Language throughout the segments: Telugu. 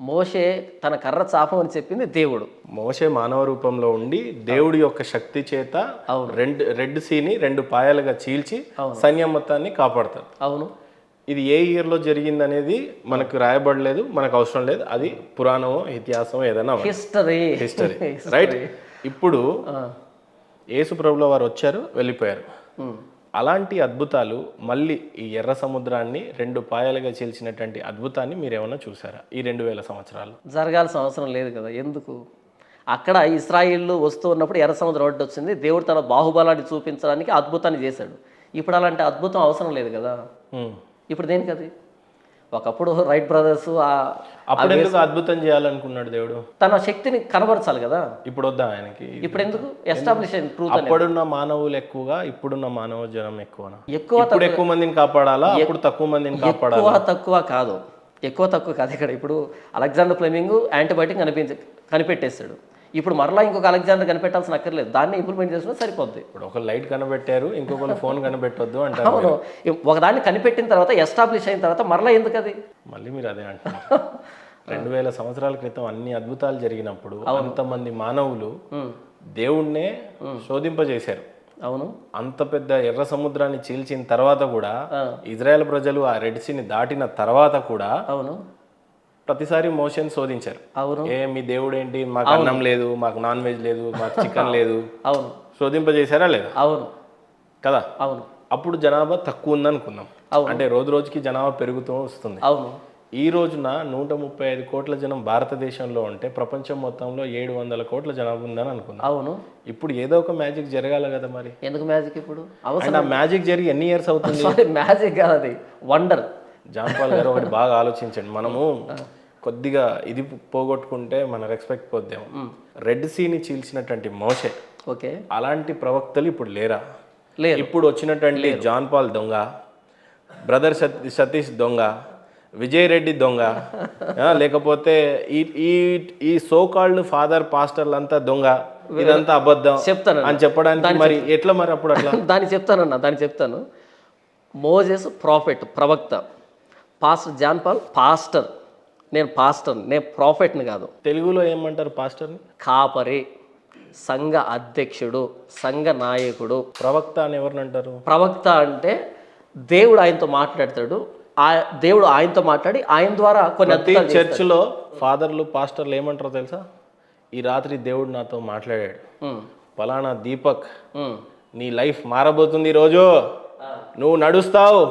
మోషే తన కర్ర చాపమని చెప్పింది దేవుడు. మోషే మానవ రూపంలో ఉండి దేవుడి యొక్క శక్తి చేత రెడ్ సీని 2 పాయలుగా చీల్చి సైన్యం మొత్తాన్ని కాపాడతారు. అవును. ఇది ఏ ఇయర్లో జరిగింది అనేది మనకు రాయబడలేదు, మనకు అవసరం లేదు. అది పురాణమో ఇతిహాసమో ఏదైనా హిస్టరీ రైట్. ఇప్పుడు యేసు ప్రభుల వారు వచ్చారు, వెళ్ళిపోయారు. అలాంటి అద్భుతాలు మళ్ళీ ఈ ఎర్ర సముద్రాన్ని 2 పాయలుగా చీల్చినటువంటి అద్భుతాన్ని మీరు ఏమైనా చూసారా ఈ 2000 సంవత్సరాలు? జరగాల్సిన అవసరం లేదు కదా. ఎందుకు? అక్కడ ఇశ్రాయేళ్ళు వస్తూ ఉన్నప్పుడు ఎర్ర సముద్రం ఒడ్డు వచ్చింది. దేవుడు తన బాహుబలాన్ని చూపించడానికి అద్భుతాన్ని చేశాడు. ఇప్పుడు అలాంటి అద్భుతం అవసరం లేదు కదా. ఇప్పుడు దేనికి అది? ఒకప్పుడు రైట్ బ్రదర్స్ అప్పుడు ఎందుకు అద్భుతం చేయాలనుకున్నాడు దేవుడు? తన శక్తిని కనబరచాలి కదా. ఇప్పుడు వద్దా ఆయనకి? ఇప్పుడు ఎందుకు? Establish truth. అప్పుడున్న మానవులు ఎక్కువగా, ఇప్పుడున్న మానవ జనం ఎక్కువనా? ఎక్కువ మందిని కాపాడాలా, అప్పుడు తక్కువ మందిని కాపాడాలా? తక్కువ కాదు, ఎక్కువ తక్కువ కాదు. ఇక్కడ ఇప్పుడు అలెగ్జాండర్ ఫ్లెమింగ్ యాంటీబయాటిక్ కనిపెట్టేస్తాడు. ఇప్పుడు మరలా ఇంకొక అలెగ్జాండర్ కనిపెట్టాల్సిన అక్కర్లేదు, దాన్ని ఇంప్లిమెంట్ చేసినా సరిపోద్ది. ఇప్పుడు ఒక లైట్ కనిపెట్టారు, ఇంకొకరు ఫోన్ కనిపెట్టొద్దు అంటారు. అవును, ఒకదాన్ని కనిపెట్టిన తర్వాత ఎస్టాబ్లిష్ అయిన తర్వాత మరలా ఎందుకు అది? మళ్ళీ మీరు అదే అంటున్నారు. 2000 సంవత్సరాల క్రితం అన్ని అద్భుతాలు జరిగినప్పుడు అంతమంది మానవులు దేవుణ్ణే శోధింపజేశారు. అవును. అంత పెద్ద ఎర్ర సముద్రాన్ని చీల్చిన తర్వాత కూడా ఇజ్రాయెల్ ప్రజలు ఆ రెడ్ సీని దాటిన తర్వాత కూడా అవును ప్రతిసారి మోషన్ శోధించారు. అవును. మీ దేవుడు ఏంటి, మాకు అన్నం లేదు, మాకు నాన్ వెజ్ లేదు, మాకు చికెన్ లేదు. అవును. శోధింపజేశారా లేదా? అవును కదా. అవును. అప్పుడు జనాభా తక్కువ ఉందనుకుందాం. అంటే రోజు రోజుకి జనాభా పెరుగుతూ వస్తుంది. అవును. ఈ రోజున 135 కోట్ల జనం భారతదేశంలో ఉంటే ప్రపంచం మొత్తంలో 700 కోట్ల జనాభా ఉందని అనుకుందాం. అవును. ఇప్పుడు ఏదో ఒక మ్యాజిక్ జరగాలి కదా. మరి ఎందుకు మ్యాజిక్? ఇప్పుడు ఆ మ్యాజిక్ జరిగి ఎన్ని ఇయర్స్ అవుతుంది? మ్యాజిక్ కాదు, అది వండర్. జాన్ పాల్ గారు ఒకటి బాగా ఆలోచించండి. మనము కొద్దిగా ఇది పోగొట్టుకుంటే మన రెస్పెక్ట్ పోద్దాము. రెడ్ సీని చీల్చినటువంటి మోషే, ఓకే, అలాంటి ప్రవక్తలు ఇప్పుడు లేరా? లేరు. ఇప్పుడు వచ్చినటువంటి జాన్ పాల్ దొంగ, బ్రదర్ సతీష్ దొంగ, విజయ్ రెడ్డి దొంగ, లేకపోతే ఈ సోకాల్డ్ ఫాదర్ పాస్టర్లు అంతా దొంగ, ఇదంతా అబద్ధం చెప్తాను అని చెప్పడానికి మరి ఎట్లా? మరి అప్పుడు అట్లా దాన్ని చెప్తాను. మోజెస్ ప్రాఫెట్, ప్రవక్త. Pastor John Paul pastor. నేను పాస్టర్, నేను ప్రాఫెట్ని కాదు. తెలుగులో ఏమంటారు పాస్టర్ని? కాపరి, సంఘ అధ్యక్షుడు, సంఘ నాయకుడు. ప్రవక్త అని ఎవరిని అంటారు? ప్రవక్త అంటే దేవుడు ఆయనతో మాట్లాడతాడు, దేవుడు ఆయనతో మాట్లాడి ఆయన ద్వారా కొన్ని చర్చిలో ఫాదర్లు పాస్టర్లు ఏమంటారో తెలుసా? ఈ రాత్రి దేవుడు నాతో మాట్లాడాడు, ఫలానా దీపక్ నీ లైఫ్ మారబోతుంది, ఈరోజు నువ్వు నడుస్తావు,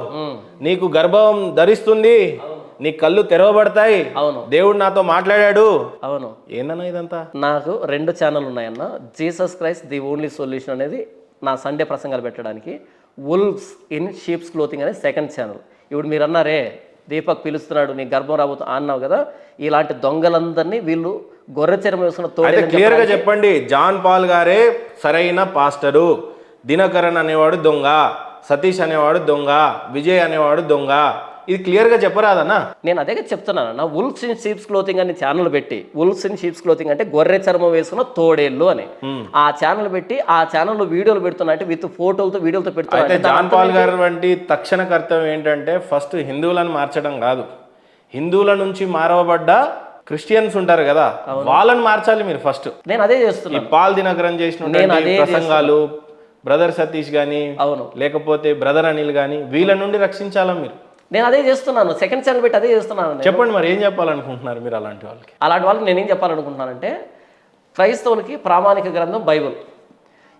నీకు గర్భం ధరిస్తుంది, నీ కళ్ళు తెరవబడతాయి, అవును, దేవుడు నాతో మాట్లాడాడు. అవును. ఏందన్నా ఇదంతా? నాకు 2 ఛానల్ ఉన్నాయన్న. Jesus Christ the only solution అనేది నా సండే ప్రసంగాలు పెట్టడానికి, వుల్వ్స్ ఇన్ షీప్స్ క్లోతింగ్ అనేది 2nd ఛానల్. ఇప్పుడు మీరు అన్నారే దీపక్ పిలుస్తున్నాడు, నీ గర్భం రాబోతు అన్నావు కదా, ఇలాంటి దొంగలందరినీ వీళ్ళు గొర్రె చర్మం వేసుకున్న తోడే. క్లియర్ గా చెప్పండి, జాన్ పాల్ గారే సరైన పాస్టరు, దినకరన్ అనేవాడు దొంగ, సతీష్ అనేవాడు దొంగ, విజయ్ అనేవాడు దొంగ. ఇది క్లియర్ గా చెప్పరాదన్నా? నేను అదే చెప్తున్నాను అన్న. వుల్వ్స్ ఇన్ షీప్స్ క్లోతింగ్ అని ఛానల్ పెట్టి, వుల్వ్స్ ఇన్ షీప్స్ క్లోతింగ్ అంటే గొర్రె చర్మం వేసుకున్న తోడేళ్ళు అని ఆ ఛానల్ పెట్టి, ఆ ఛానల్లో వీడియోలు పెడుతున్నా, అంటే విత్ ఫోటోలతో వీడియోలతో పెడుతున్నా. జాన్ పాల్ గారు వంటి తక్షణ కర్తవ్యం ఏంటంటే ఫస్ట్ హిందువులను మార్చడం కాదు, హిందువుల నుంచి మారవబడ్డ క్రిస్టియన్స్ ఉంటారు కదా, వాళ్ళని మార్చాలి మీరు ఫస్ట్. నేను అదే చేస్తున్నాను. పాల్ దినకరన్ చేసిన ప్రసంగాలు, బ్రదర్ సతీష్ గానీ, అవును, లేకపోతే బ్రదర్ అనిల్ గానీ, వీళ్ళ నుండి రక్షించాలా మీరు? నేను అదే చేస్తున్నాను. 2nd ఛానల్ పెట్టి అదే చేస్తున్నాను. చెప్పండి మరి ఏం చెప్పాలనుకుంటున్నారు మీరు అలాంటి వాళ్ళకి? నేనేం చెప్పాలనుకుంటున్నానంటే, క్రైస్తవులకి ప్రామాణిక గ్రంథం బైబుల్.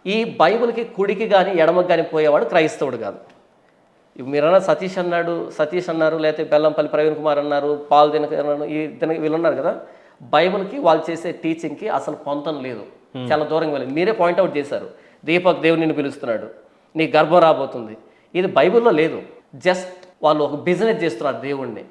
ఈ బైబుల్కి కుడికి కానీ ఎడమకి కానీ పోయేవాడు క్రైస్తవుడు కాదు. మీరన్నా సతీష్ అన్నారు, లేకపోతే బెల్లంపల్లి ప్రవీణ్ కుమార్ అన్నారు, పాల్ దినకరన్, వీళ్ళు ఉన్నారు కదా. బైబుల్కి వాళ్ళు చేసే టీచింగ్కి అసలు పొంతం లేదు, చాలా దూరంగా వెళ్ళింది. మీరే పాయింట్అవుట్ చేశారు, దీపక్ దేవుడు నిన్ను పిలుస్తున్నాడు, నీ గర్భం రాబోతుంది. ఇది బైబిల్లో లేదు. జస్ట్ వాళ్ళు ఒక బిజినెస్ చేస్తున్నారు దేవుణ్ణి.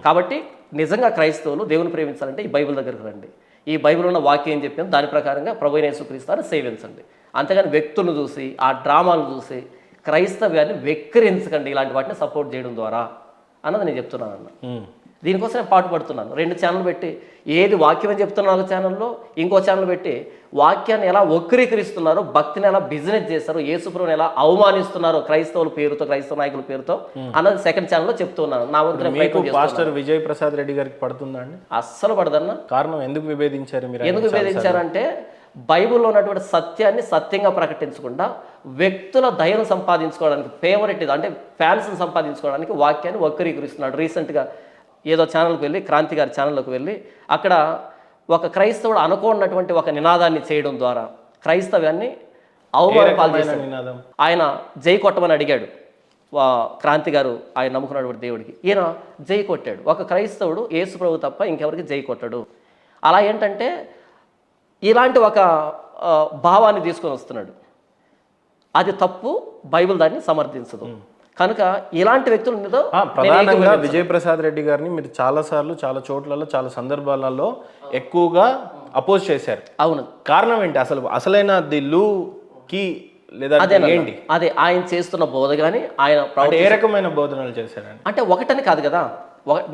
కాబట్టి నిజంగా క్రైస్తవులు దేవుని ప్రేమించాలంటే ఈ బైబిల్ దగ్గరకు రండి. ఈ బైబిల్ ఉన్న వాక్యం ఏం చెప్పిందో దాని ప్రకారంగా ప్రభువైన యేసుక్రీస్తుని సేవించండి. అంతేగాని వ్యక్తులను చూసి, ఆ డ్రామాలు చూసి క్రైస్తవ్యాన్ని వెక్కిరించకండి, ఇలాంటి వాటిని సపోర్ట్ చేయడం ద్వారా అన్నది నేను చెప్తున్నాను అన్న. దీనికోసం నేను పాటుపడుతున్నాను. 2 ఛానల్ పెట్టి ఏది వాక్యం అని చెప్తున్నాను ఒక ఛానల్లో, ఇంకో ఛానల్ పెట్టి వాక్యాన్ని ఎలా వక్రీకరిస్తున్నారో, భక్తిని ఎలా బిజినెస్ చేస్తారో, యేసుప్రభుని ఎలా అవమానిస్తున్నారో క్రైస్తవుల పేరుతో, క్రైస్తవ నాయకుల పేరుతో అన్నది సెకండ్ ఛానల్లో చెప్తున్నాను. నా వంతు నేను ప్రయత్నం చేస్తున్నాను. పాస్టర్ విజయ్ ప్రసాద్ రెడ్డి గారికి పడుతుందా అండి? అస్సలు పడదన్నా. కారణం ఎందుకు విభేదించారు మీరు? ఎందుకు విభేదించారంటే బైబిల్లో ఉన్నటువంటి సత్యాన్ని సత్యంగా ప్రకటించకుండా వ్యక్తుల దయను సంపాదించుకోవడానికి, ఫేవరెట్ అంటే ఫ్యాన్స్ని సంపాదించుకోవడానికి వాక్యాన్ని వక్రీకరిస్తున్నాడు. రీసెంట్గా ఏదో ఛానల్కి వెళ్ళి, క్రాంతి గారి ఛానల్లోకి వెళ్ళి అక్కడ ఒక క్రైస్తవుడు అనుకోనటువంటి ఒక నినాదాన్ని చేయడం ద్వారా క్రైస్తవ్యాన్ని అవమానపాలు చేశాడు. నినాదం ఆయన జై కొట్టమని అడిగాడు క్రాంతి గారు, ఆయన నమ్ముకున్నటువంటి దేవుడికి. ఈయన జై కొట్టాడు. ఒక క్రైస్తవుడు యేసు ప్రభు తప్ప ఇంకెవరికి జై కొట్టాడు. అలా ఏంటంటే ఇలాంటి ఒక భావాన్ని తీసుకొని వస్తున్నాడు. అది తప్పు, బైబిల్ దాన్ని సమర్థించదు. కనుక ఇలాంటి వ్యక్తుల మీద ప్రధానంగా విజయ్ ప్రసాద్ రెడ్డి గారిని మీరు చాలాసార్లు, చాలా చోట్లలో, చాలా సందర్భాలలో ఎక్కువగా అపోజ్ చేశారు. అవును. కారణం ఏంటి? అసలైన ది లూకి లేదా ఏంటి? అదే ఆయన చేస్తున్న బోధ కానీ ఆయన ఏ రకమైన బోధనలు చేశారని అంటే ఒకటని కాదు కదా.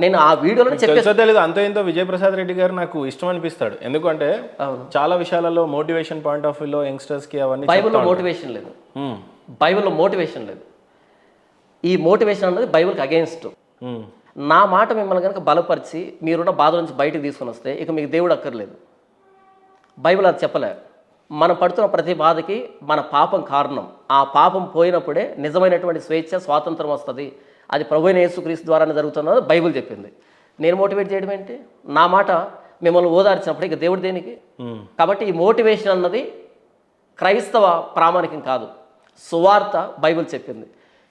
నేను ఆ వీడియోలో చెప్పేసి తెలీదు అంతో ఇంతో విజయ్ ప్రసాద్ రెడ్డి గారు నాకు ఇష్టం అనిపిస్తాడు. ఎందుకంటే చాలా విషయాలలో మోటివేషన్ పాయింట్ ఆఫ్ వ్యూలో యంగ్స్టర్స్ కి అవన్నీ. బైబిల్లో మోటివేషన్ లేదు. బైబిల్లో మోటివేషన్ లేదు. ఈ మోటివేషన్ అన్నది బైబిల్కి అగెయిన్స్ట్. నా మాట మిమ్మల్ని కనుక బలపరిచి మీరున్న బాధ నుంచి బయటకు తీసుకొని వస్తే ఇక మీకు దేవుడు అక్కర్లేదు. బైబిల్ అది చెప్పలే. మనం పడుతున్న ప్రతి బాధకి మన పాపం కారణం. ఆ పాపం పోయినప్పుడే నిజమైనటువంటి స్వేచ్ఛ, స్వాతంత్రం వస్తుంది. అది ప్రభువైన యేసుక్రీస్తు ద్వారానే జరుగుతున్నది బైబిల్ చెప్పింది. నేను మోటివేట్ చేయడం ఏంటి? నా మాట మిమ్మల్ని ఓదార్చినప్పుడు ఇక దేవుడు దేనికి? కాబట్టి ఈ మోటివేషన్ అన్నది క్రైస్తవ ప్రామాణికం కాదు. సువార్త బైబిల్ చెప్పింది.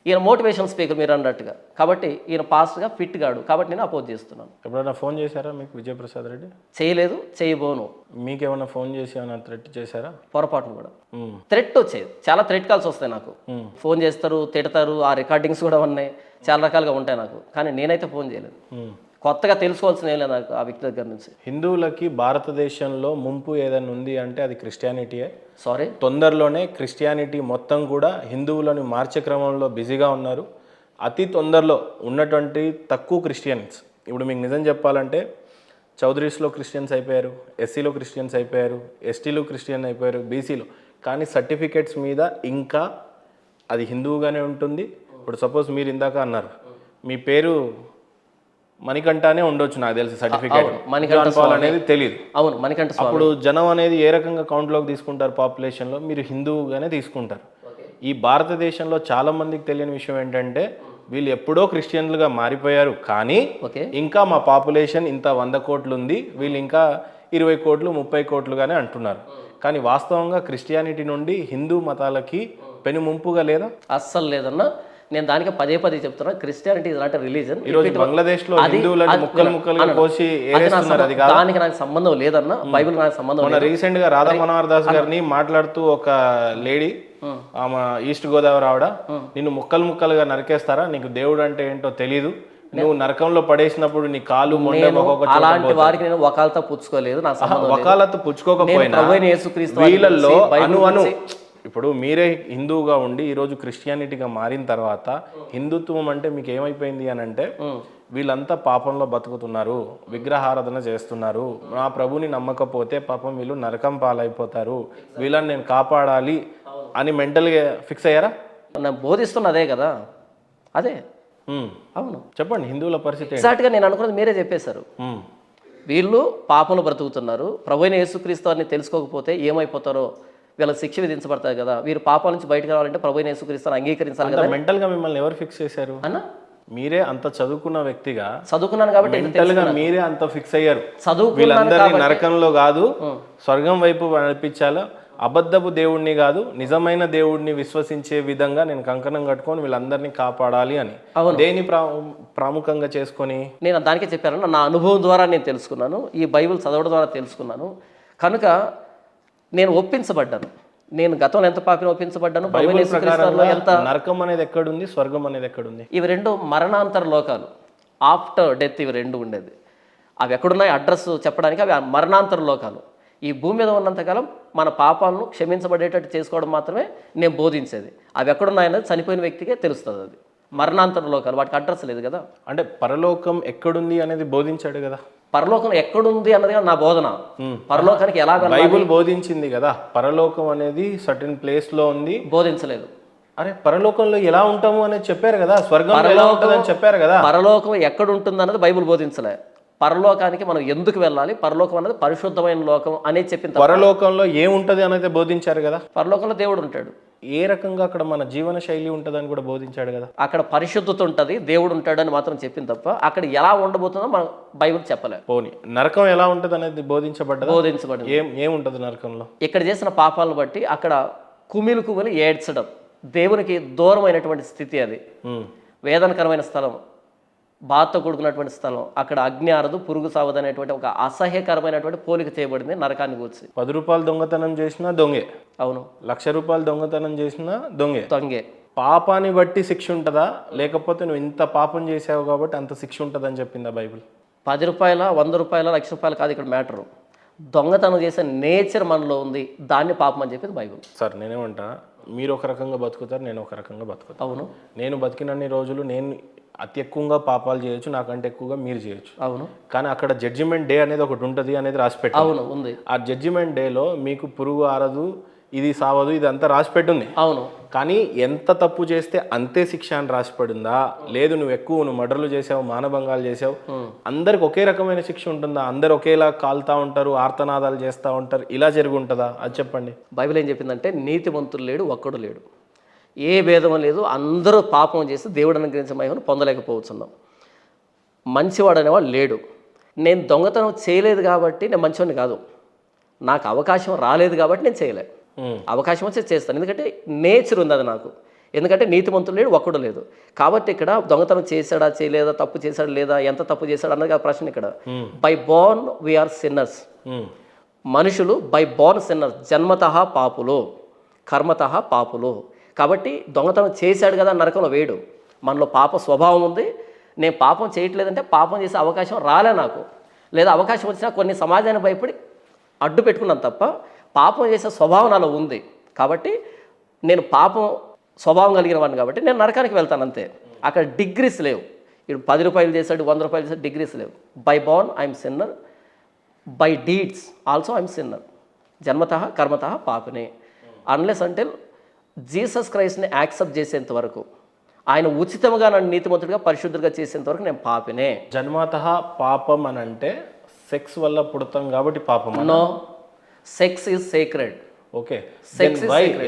ఈయన మోటివేషన్ స్పీకర్ మీరు అన్నట్టుగా. కాబట్టి ఈయన పాస్ట్గా ఫిట్ గాడు. కాబట్టి నేను అపోజ్ చేస్తున్నాను. ఎప్పుడైనా ఫోన్ చేశారా మీకు విజయ్ ప్రసాద్ రెడ్డి? చేయలేదు, చేయబోను. మీకేమైనా ఫోన్ చేసి ఏమైనా థ్రెట్ చేశారా? పొరపాటును కూడా థ్రెట్ వచ్చేది. చాలా థ్రెట్ కాల్స్ వస్తాయి నాకు. ఫోన్ చేస్తారు, తిడతారు. ఆ రికార్డింగ్స్ కూడా ఉన్నాయి. చాలా రకాలుగా ఉంటాయి నాకు. కానీ నేనైతే ఫోన్ చేయలేదు. కొత్తగా తెలుసుకోవాల్సిన ఏం లేదు నాకు ఆ వ్యక్తి దగ్గర నుంచి. హిందువులకి భారతదేశంలో ముంపు ఏదైనా ఉంది అంటే అది క్రిస్టియానిటీయే. సారీ, తొందరలోనే క్రిస్టియానిటీ మొత్తం కూడా హిందువులను మార్చే క్రమంలో బిజీగా ఉన్నారు. అతి తొందరలో ఉన్నటువంటి తక్కువ క్రిస్టియన్స్, ఇప్పుడు మీకు నిజం చెప్పాలంటే చౌదరీస్లో క్రిస్టియన్స్ అయిపోయారు, ఎస్సీలో క్రిస్టియన్స్ అయిపోయారు, ఎస్టీలో క్రిస్టియన్ అయిపోయారు, బీసీలో. కానీ సర్టిఫికేట్స్ మీద ఇంకా అది హిందువుగానే ఉంటుంది. ఇప్పుడు సపోజ్ మీరు ఇందాక అన్నారు మీ పేరు మణికంఠనే ఉండొచ్చు, నాకు తెలిసి సర్టిఫికేట్ అనేది తెలియదు. అవును, మణికంఠ. అప్పుడు జనం అనేది ఏ రకంగా కౌంట్లోకి తీసుకుంటారు పాపులేషన్లో? మీరు హిందువుగానే తీసుకుంటారు. ఈ భారతదేశంలో చాలా మందికి తెలియని విషయం ఏంటంటే వీళ్ళు ఎప్పుడో క్రిస్టియన్లుగా మారిపోయారు, కానీ ఇంకా మా పాపులేషన్ ఇంత 100 కోట్లు ఉంది, వీళ్ళు ఇంకా 20 కోట్లు 30 కోట్లుగానే అంటున్నారు. కానీ వాస్తవంగా క్రిస్టియానిటీ నుండి హిందూ మతాలకి పెను ముంపుగా లేదా? అస్సలు లేదన్నా. నేను దానికి పదే చెప్తున్నా, Christianity is not a religion. Bangladesh లో ముక్కలు కోసి దానికి నాకు సంబంధం లేదన్నా. బైబిల్ నాకు సంబంధం లేదు. రీసెంట్ గా రాధా మనోహర్ దాస్ గారిని మాట్లాడుతూ ఒక లేడీ, ఆమె ఈస్ట్ గోదావరి ఆవిడ, నిన్ను ముక్కలుగా నరికేస్తారా, నీకు దేవుడు అంటే ఏంటో తెలీదు, నువ్వు నరకంలో పడేసినప్పుడు నీ కాలు అలాంటి వారికి నేను వకాలతో పుచ్చుకోలేదు. నా వకాలతో పుచ్చుకోకపోయినా వీళ్ళల్లో అను ఇప్పుడు మీరే హిందువుగా ఉండి ఈరోజు క్రిస్టియానిటీగా మారిన తర్వాత హిందుత్వం అంటే మీకు ఏమైపోయింది అని అంటే వీళ్ళంతా పాపంలో బతుకుతున్నారు, విగ్రహారాధన చేస్తున్నారు, నా ప్రభుని నమ్మకపోతే పాపం వీళ్ళు నరకం పాలైపోతారు, వీళ్ళని నేను కాపాడాలి అని మెంటల్గా ఫిక్స్ అయ్యారా? నేను బోధిస్తున్నదే కదా. అదే అవును. చెప్పండి హిందువుల పరిస్థితి. ఎగ్జాక్ట్గా నేను అనుకున్నది మీరే చెప్పేశారు. వీళ్ళు పాపంలో బ్రతుకుతున్నారు, ప్రభువైన యేసుక్రీస్తు అని తెలుసుకోకపోతే ఏమైపోతారో, వీళ్ళకి శిక్ష విధించబడతారు కదా. వీరు పాపాల నుంచి బయటకు రావాలంటే ప్రభువైన యేసుక్రీస్తుని అంగీకరించాలి కదా. మెంటల్గా మిమ్మల్ని ఎవరు ఫిక్స్ చేశారు అన్న? మీరే అంత చదువుకున్న వ్యక్తిగా, చదువుకున్నాను కాబట్టి మెంటల్గా మీరే అంత ఫిక్స్ అయ్యారు. వీళ్ళందరినీ నరకంలో కాదు స్వర్గం వైపు నడిపించాలో, అబద్ధపు దేవుడిని కాదు నిజమైన దేవుడిని విశ్వసించే విధంగా నేను కంకణం కట్టుకొని వీళ్ళందరినీ కాపాడాలి అని. దేని ప్రాముఖ్యంగా చేసుకొని నేను దానికే చెప్పాను. నా అనుభవం ద్వారా నేను తెలుసుకున్నాను, ఈ బైబిల్ చదవడం ద్వారా తెలుసుకున్నాను. కనుక నేను ఒప్పించబడ్డాను. నేను గతంలో ఎంత పాపిని ఒప్పించబడ్డాను. ఎంత నరకం అనేది ఎక్కడుంది, స్వర్గం అనేది ఎక్కడుంది? ఇవి రెండు మరణాంతర లోకాలు, ఆఫ్టర్ డెత్. ఇవి రెండు ఉండేది. అవి ఎక్కడున్నాయి అడ్రస్ చెప్పడానికి, అవి మరణాంతర లోకాలు. ఈ భూమి మీద ఉన్నంతకాలం మన పాపాలను క్షమించబడేటట్టు చేసుకోవడం మాత్రమే నేను బోధించేది. అవి ఎక్కడున్నాయన్నది చనిపోయిన వ్యక్తికే తెలుస్తుంది. అది మరణాంతర లోకాలు, వాటికి అడ్రస్ లేదు కదా. అంటే పరలోకం ఎక్కడుంది అనేది బోధించాడు కదా. పరలోకం ఎక్కడుంది అన్నది నా బోధన. పరలోకానికి ఎలా వెళ్ళాలి బైబిల్ బోధించింది కదా, పరలోకం అనేది సర్టెన్ ప్లేస్ లో ఉంది. బోధించలేదు. అరే పరలోకంలో ఎలా ఉంటాము అనేది చెప్పారు కదా, స్వర్గంలో ఎలా ఉంటుందని చెప్పారు కదా. పరలోకం ఎక్కడ ఉంటుంది అన్నది బైబిల్ బోధించలే. పరలోకానికి మనం ఎందుకు వెళ్ళాలి, పరలోకం అనేది పరిశుద్ధమైన లోకం అనేది చెప్పింది. పరలోకంలో ఏముంటది అనేది బోధించారు కదా. పరలోకంలో దేవుడు ఉంటాడు. ఏ రకంగా అక్కడ మన జీవన శైలి ఉంటుందని కూడా బోధించాడు కదా. అక్కడ పరిశుద్ధత ఉంటుంది, దేవుడు ఉంటాడు అని మాత్రం చెప్పింది తప్ప అక్కడ ఎలా ఉండబోతుందో మన బైబిల్ చెప్పలే. పోనీ నరకం ఎలా ఉంటుంది అనేది బోధించబడ్డది. బోధించబడింది. ఏముంటది నరకంలో? ఇక్కడ చేసిన పాపాలను బట్టి అక్కడ కుమిలి ఏడ్చడం, దేవునికి దూరమైనటువంటి స్థితి, అది వేదనకరమైన స్థలం, బాధతో కూడుకున్నటువంటి స్థలం. అక్కడ అగ్ని ఆరదు, పురుగు సావదు అనేటువంటి ఒక అసహ్యకరమైనటువంటి పోలిక చేయబడింది నరకాన్ని కూర్చి. 10 రూపాయలు దొంగతనం చేసినా దొంగే, అవును. 1,00,000 రూపాయలు దొంగతనం చేసినా దొంగే. దొంగే. పాపాన్ని బట్టి శిక్ష ఉంటుందా, లేకపోతే నువ్వు ఇంత పాపం చేసావు కాబట్టి అంత శిక్ష ఉంటుందని చెప్పిందా బైబిల్? 10 రూపాయల, 100 రూపాయల, 1,00,000 రూపాయలు కాదు ఇక్కడ మ్యాటరు. దొంగతనం చేసే నేచర్ మనలో ఉంది, దాన్ని పాపం అని చెప్పింది బైబిల్. సార్ నేనేమంటా, మీరు ఒక రకంగా బతుకుతారు, నేను ఒక రకంగా బతుకుతాను. అవును. నేను బతికినన్ని రోజులు నేను అతి ఎక్కువగా పాపాలు చేయొచ్చు, నాకంటే ఎక్కువగా మీరు చేయొచ్చు. అవును. కానీ అక్కడ జడ్జిమెంట్ డే అనేది ఒకటి ఉంటుంది అనేది రాసిపెట్టి. అవును, ఉంది. ఆ జడ్జిమెంట్ డేలో మీకు పురుగు ఆరదు, ఇది సావదు, ఇది అంతా రాసిపెట్టుంది. అవును. కానీ ఎంత తప్పు చేస్తే అంతే శిక్ష అని రాసిపడిందా? లేదు నువ్వు మర్డర్లు చేసావు, మానభంగాలు చేసావు, అందరికి ఒకే రకమైన శిక్ష ఉంటుందా? అందరు ఒకేలా కాలుతా ఉంటారు, ఆర్తనాదాలు చేస్తూ ఉంటారు, ఇలా జరిగి ఉంటుందా? అది చెప్పండి. బైబిల్ ఏం చెప్పిందంటే నీతిమంతుడు లేడు, ఒక్కడు లేడు, ఏ భేదం లేదు, అందరూ పాపం చేసి దేవుడు అనుగ్రహించిన మహిమను పొందలేకపోతున్నాం. మంచివాడు అనేవాడు లేడు. నేను దొంగతనం చేయలేదు కాబట్టి నేను మంచివాడిని కాదు, నాకు అవకాశం రాలేదు కాబట్టి నేను చేయలే. అవకాశం వచ్చి చేస్తాను, ఎందుకంటే నేచర్ ఉంది అది నాకు. ఎందుకంటే నీతిమంతుడు లేడు, ఒక్కడు లేదు. కాబట్టి ఇక్కడ దొంగతనం చేశాడా చేయలేదా, తప్పు చేశాడా లేదా, ఎంత తప్పు చేశాడు అన్నది ఆ ప్రశ్న ఇక్కడ. By born we are sinners. మనుషులు బై బోర్న్ సిన్నర్స్, జన్మతః పాపులు, కర్మతః పాపులు. కాబట్టి దొంగతనం చేశాడు కదా నరకంలో వేయడు. మనలో పాప స్వభావం ఉంది. నేను పాపం చేయట్లేదంటే పాపం చేసే అవకాశం రాలే నాకు, లేదా అవకాశం వచ్చినా కొన్ని సమాజాన్ని భయపడి అడ్డు పెట్టుకున్నాను తప్ప పాపం చేసే స్వభావం నాలో ఉంది. కాబట్టి నేను పాపం స్వభావం కలిగిన వాడిని కాబట్టి నేను నరకానికి వెళ్తాను అంతే. అక్కడ డిగ్రీస్ లేవు. ఇప్పుడు 10 రూపాయలు చేశాడు, 100 రూపాయలు చేశాడు, డిగ్రీస్ లేవు. By born I am sinner, by deeds also I am sinner. జన్మతః కర్మతః పాపినే. అన్లెస్ అంటిల్ జీసస్ క్రైస్ట్ని యాక్సెప్ట్ చేసేంత వరకు, ఆయన ఉచితంగా నన్ను నీతిమంతుడిగా పరిశుద్ధుడిగా చేసేంత వరకు నేను పాపినే. జన్మతః పాపం అని అంటే సెక్స్ వల్ల పుడతాం కాబట్టి పాపం? No, sex is sacred. Okay,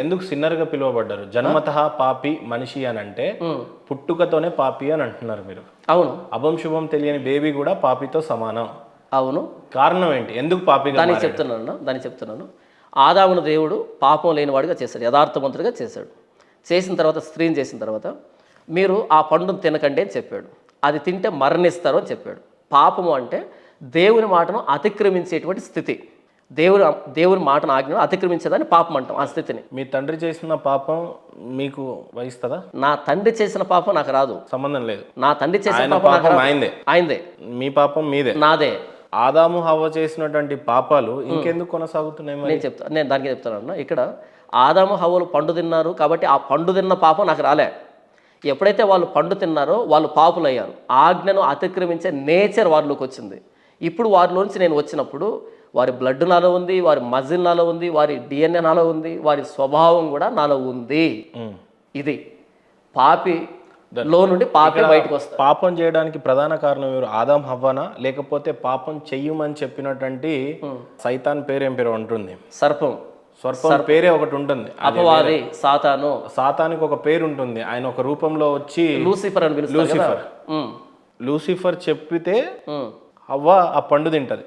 ఎందుకు సిన్నర్ గా పిలువబడ్డారు? జన్మతః పాపి మనిషి అని అంటే పుట్టుకతోనే పాపి అని అంటున్నారు మీరు. అవును. అభం శుభం తెలియని బేబీ కూడా పాపితో సమానం. అవును. కారణం ఏంటి? ఎందుకు పాపి? దానికి చెప్తున్నాను. ఆదామును దేవుడు పాపం లేనివాడిగా చేశాడు, యథార్థవంతుడిగా చేశాడు. చేసిన తర్వాత స్త్రీని చేసిన తర్వాత మీరు ఆ పండును తినకండి అని చెప్పాడు. అది తింటే మరణిస్తారు అని చెప్పాడు. పాపము అంటే దేవుని మాటను అతిక్రమించేటువంటి స్థితి. దేవుని మాటను ఆజ్ఞను అతిక్రమించేదాన్ని పాపం అంటాం. ఆ స్థితిని. మీ తండ్రి చేసిన పాపం మీకు వహిస్తుందా? నా తండ్రి చేసిన పాపం నాకు రాదు, సంబంధం లేదు. నా తండ్రి చేసిన పాపం ఆయనదే, మీ పాపం మీదే, నాదే. ఆదాము హవ్వ చేసినటువంటి పాపాలు ఇంకెందుకు కొనసాగుతున్నాయి? నేను దానికి చెప్తాను. ఇక్కడ ఆదాము హవ్వలు పండు తిన్నారు కాబట్టి ఆ పండు తిన్న పాపం నాకు రాలే. ఎప్పుడైతే వాళ్ళు పండు తిన్నారో వాళ్ళు పాపులు అయ్యారు. ఆజ్ఞను అతిక్రమించే నేచర్ వారిలోకి వచ్చింది. ఇప్పుడు వారిలోంచి నేను వచ్చినప్పుడు వారి బ్లడ్ నాలో ఉంది, వారి మజిల్ నాలో ఉంది, వారి DNA నాలో ఉంది, వారి స్వభావం కూడా నాలో ఉంది. ఇది పాపి లో నుండి పాపి బయటకు వస్తారు. పాపం చేయడానికి ప్రధాన కారణం ఎవరు? ఆదాం హవ్వనా, లేకపోతే పాపం చెయ్యమని చెప్పినటువంటి సైతాన్ పేరు ఏం పేరు ఉంటుంది? సర్పం పేరే ఒకటి ఉంటుంది, అపవాది, సాతాను. సాతానికి ఒక పేరు ఉంటుంది. ఆయన ఒక రూపంలో వచ్చి లూసిఫర్ అని పిలుస్తారు. లూసిఫర్ చెప్పితే హవ్వ ఆ పండు తింటది.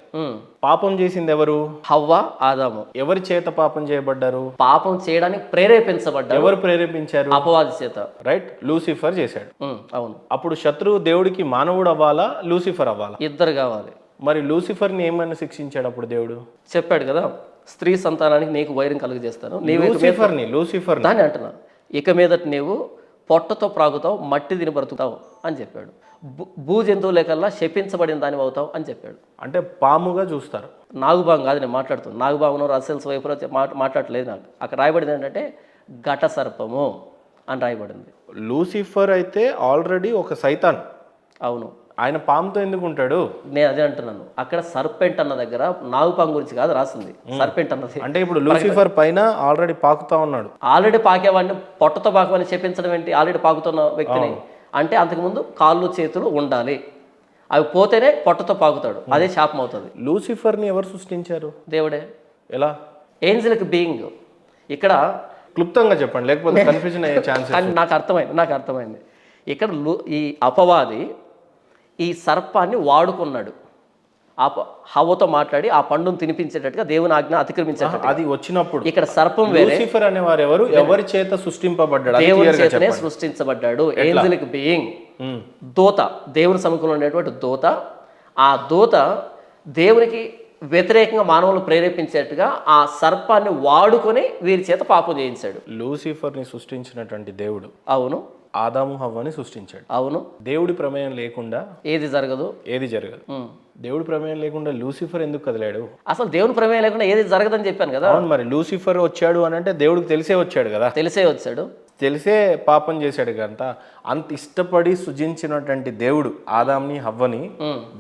పాపం చేసింది ఎవరు? హవ్వ, ఆదాము. ఎవరి చేత పాపం చేయబడ్డారు? పాపం చేయడానికి ప్రేరేపించబడ్డారు. ఎవరు ప్రేరేపించారు? అపవాది చేత. రైట్, లూసిఫర్ చేశాడు. అవును. అప్పుడు శత్రువు దేవుడికి మానవుడు అవ్వాలా, లూసిఫర్ అవ్వాలా? ఇద్దరు కావాలి. మరి లూసిఫర్ని ఏమని శిక్షించాడు అప్పుడు దేవుడు? చెప్పాడు కదా, స్త్రీ సంతానానికి నీకు వైరం కలుగజేస్తాను. లూసిఫర్ దాన్ని అంటున్నాను. ఇక మీదట నీవు పొట్టతో ప్రాగుతావు, మట్టి తిని బ్రతుకుతావు అని చెప్పాడు. భూ జంతువులే కల్లా శపించబడిన దాని అవుతావు అని చెప్పాడు. అంటే పాముగా చూస్తారు. నాగుబాం కాదు నేను మాట్లాడుతున్నాను. నాగుబామును రసెల్స్ వైపులో మాట్లాడలేదు. నాకు అక్కడ రాయబడింది ఏంటంటే ఘట సర్పము. అని రాయబడింది. లూసిఫర్ అయితే ఆల్రెడీ ఒక సైతాన్, అవును, ఆయన పాముతో ఎందుకు ఉంటాడు? నేను అదే అంటున్నాను. అక్కడ సర్పెంట్ అన్న దగ్గర నాగుపాము గురించి కాదు రాసింది, సర్పెంట్ అన్నది. అంటే ఇప్పుడు లూసిఫర్ పైన ఆల్రెడీ పాకుతా ఉన్నాడు. ఆల్రెడీ పాకేవాడిని పొట్టతో పాకమని చెప్పించడం ఏంటి? ఆల్రెడీ పాకుతున్న వ్యక్తిని అంటే అంతకుముందు కాళ్ళు చేతులు ఉండాలి, అవి పోతేనే పొట్టతో పాకుతాడు, అదే శాపం అవుతుంది. లూసిఫర్ని ఎవరు సృష్టించారు? దేవుడే. ఎలా? Angelic being. ఇక్కడ క్లుప్తంగా చెప్పండి, లేకపోతే కన్ఫ్యూజన్ అయ్యే ఛాన్స్. కానీ నాకు అర్థమైంది. ఇక్కడ ఈ అపవాది ఈ సర్పాన్ని వాడుకున్నాడు, హవ్వతో మాట్లాడి ఆ పండును తినిపించేటట్టుగా, దేవుని ఆజ్ఞ అతిక్రమించేటట్టుగా. అది వచ్చినప్పుడు ఇక్కడ సర్పం వేరే, లూసిఫర్ అనేవారు ఎవరు, ఎవరి చేత సృష్టింపబడ్డాడు? దేవుని చేతనే సృష్టించబడ్డాడు. ఏంజలిక్ బీయింగ్, దూత, దేవుని సముఖంలో ఉండేటువంటి దూత. ఆ దూత దేవునికి వ్యతిరేకంగా మానవులు ప్రేరేపించేట్టుగా ఆ సర్పాన్ని వాడుకొని వీరి చేత పాపం చేయించాడు. లూసిఫర్ని సృష్టించినటువంటి దేవుడు, అవును, ఆదాము హవ్వని సృష్టించాడు. అవును, దేవుడి ప్రమేయం లేకుండా ఏది జరగదు. దేవుడి ప్రమేయం లేకుండా లూసిఫర్ ఎందుకు కదిలాడు? అసలు దేవుని ప్రమేయం లేకుండా ఏది జరగదని చెప్పాను కదా. అవును, మరి లూసిఫర్ వచ్చాడు అని అంటే దేవుడికి తెలిసే వచ్చాడు కదా. తెలిసే పాపం చేశాడు కదా. అంత ఇష్టపడి సృజించినటువంటి దేవుడు ఆదాంని హవ్వని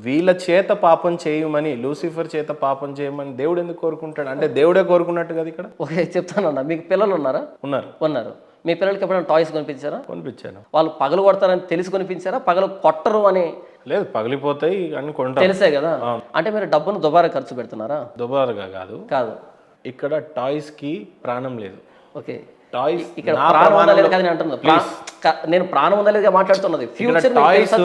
వీళ్ళ చేత పాపం చేయమని, లూసిఫర్ చేత పాపం చేయమని దేవుడు ఎందుకు కోరుకుంటాడు? అంటే దేవుడే కోరుకున్నట్టు కదా ఇక్కడ. ఓకే, చెప్తానన్నా. మీకు పిల్లలు ఉన్నారా? ఉన్నారు. మీ పిల్లలకి ఎప్పుడైనా టాయ్స్ కొనిపించారా? కొనిపించాను. వాళ్ళు పగలు కొడతారని తెలిసి కొనిపించారా? పగలు కొట్టరు అని? లేదు, పగిలిపోతాయి అని కొంటారు, తెలిసే కదా. అంటే మీరు డబ్బును దుబారా ఖర్చు పెడుతున్నారా? దుబారాగా కాదు. ఇక్కడ టాయ్స్ కి ప్రాణం లేదు. ఓకే, టాయ్స్ ఇక్కడ ప్రాణం ఉందా లేదు కదా నేను అంటున్నా. నేను ప్రాణం ఉందా లేదుగా మాట్లాడుతున్నది. ఫ్యూచర్ టాయ్స్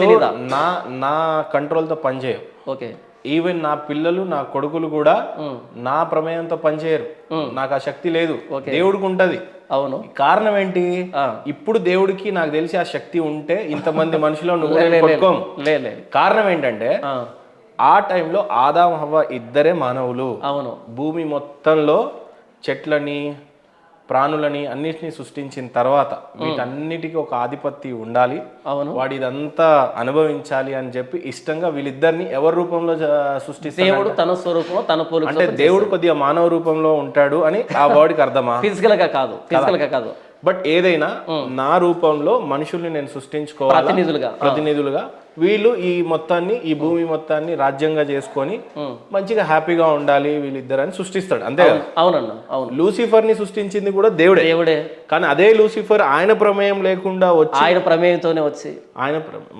నా కంట్రోల్తో పనిచేయవు. ఓకే, ఈవెన్ నా పిల్లలు, నా కొడుకులు కూడా నా ప్రమేయంతో పనిచేయరు. నాకు ఆ శక్తి లేదు, దేవుడికి ఉంటది. అవును, కారణం ఏంటి? ఇప్పుడు దేవుడికి నాకు తెలిసి ఆ శక్తి ఉంటే ఇంతమంది మనుషులు నువ్వు కారణం ఏంటంటే ఆ టైంలో ఆదాం హవ్వ ఇద్దరే మానవులు. అవును, భూమి మొత్తంలో చెట్లని, ప్రాణులని అన్నిటినీ సృష్టించిన తర్వాత వీటన్నిటికీ ఒక ఆధిపత్యం ఉండాలి. అవును, వాడు ఇదంతా అనుభవించాలి అని చెప్పి ఇష్టంగా వీళ్ళిద్దరిని ఎవరి రూపంలో సృష్టిస్తాడు? దేవుడు తన స్వరూపంలో తన పోలిక. అంటే దేవుడు కొద్దిగా మానవ రూపంలో ఉంటాడు అని ఆ వాడికి అర్థమా? ఫిజికల్ గా కాదు. బట్ ఏదైనా నా రూపంలో మనుషుల్ని నేను సృష్టించుకోవాలి ప్రతినిధులుగా. వీళ్ళు ఈ మొత్తాన్ని, ఈ భూమి మొత్తాన్ని రాజ్యంగా చేసుకొని మంచిగా హ్యాపీగా ఉండాలి వీళ్ళిద్దరని సృష్టిస్తాడు, అంతే కదా? అవునన్నా, అవును. లూసిఫర్ ని సృష్టించింది కూడా దేవుడే. కానీ అదే లూసిఫర్ ఆయన ప్రమేయం లేకుండా వచ్చి, ఆయన ప్రమేయంతోనే వచ్చి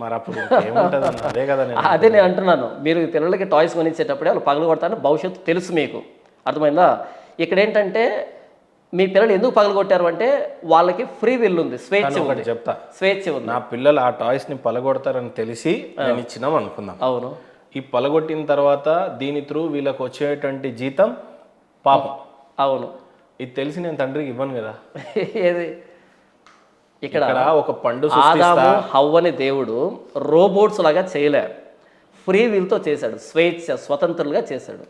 మరి అప్పుడు ఏముంటది అన్న? అదే కదా అదే నేను అంటున్నాను. మీరు పిల్లలకి టాయ్స్ కొనిచ్చేటప్పుడే వాళ్ళు పగలు కొడతారని భవిష్యత్తు తెలుసు మీకు, అర్థమైందా? ఇక్కడ ఏంటంటే మీ పిల్లలు ఎందుకు పగలగొట్టారు అంటే వాళ్ళకి ఫ్రీ విల్ ఉంది, స్వేచ్ఛ ఉంది. నా పిల్లలు ఆ టాయ్స్ ని పగలగొడతారని తెలిసి నేను ఇచ్చినాం అనుకుందాం. అవును, ఈ పగలగొట్టిన తర్వాత దీని త్రూ వీళ్ళకి వచ్చేటువంటి జీతం పాపం. అవును, ఇది తెలిసి నేను తండ్రికి ఇవ్వను కదా. ఏది ఇక్కడ ఒక పండు ఆదాము హవ్వని దేవుడు రోబోట్స్ లాగా చేయలే, ఫ్రీ విల్తో చేశాడు, స్వతంత్రులుగా చేశాడు.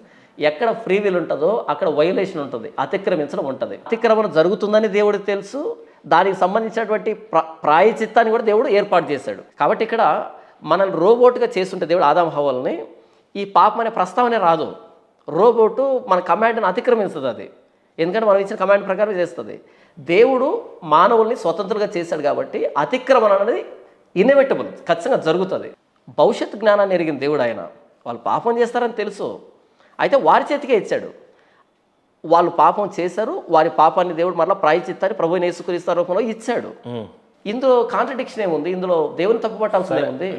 ఎక్కడ ఫ్రీ విల్ ఉంటుందో అక్కడ వైలేషన్ ఉంటుంది, అతిక్రమించడం ఉంటుంది. అతిక్రమణ జరుగుతుందని దేవుడికి తెలుసు, దానికి సంబంధించినటువంటి ప్రాయచిత్తాన్ని కూడా దేవుడు ఏర్పాటు చేశాడు. కాబట్టి ఇక్కడ మనల్ని రోబోట్గా చేస్తుంటే దేవుడు ఆదాము హవ్వల్ని, ఈ పాపం అనే ప్రస్తావనే రాదు. రోబోటు మన కమాండ్ని అతిక్రమిస్తుంది అది, ఎందుకంటే మనం ఇచ్చిన కమాండ్ ప్రకారం చేస్తుంది. దేవుడు మానవుల్ని స్వతంత్రంగా చేశాడు కాబట్టి అతిక్రమణ అనేది ఇన్ఎవిటబుల్, ఖచ్చితంగా జరుగుతుంది. భవిష్యత్ జ్ఞానాన్ని ఎరిగిన దేవుడు ఆయన. వాళ్ళు పాపం చేస్తారని తెలుసు, అయితే వారి చేతికే ఇచ్చాడు. వాళ్ళు పాపం చేశారు, వారి పాపాన్ని దేవుడు మరలా ప్రాయచిత్తాన్ని ప్రభువుని యేసుక్రీస్తు రూపంలో ఇచ్చాడు. ఇందులో కాంట్రడిక్షన్ ఏముంది? ఇందులో దేవుని తప్పు పట్టాల్సిందే ఉంది.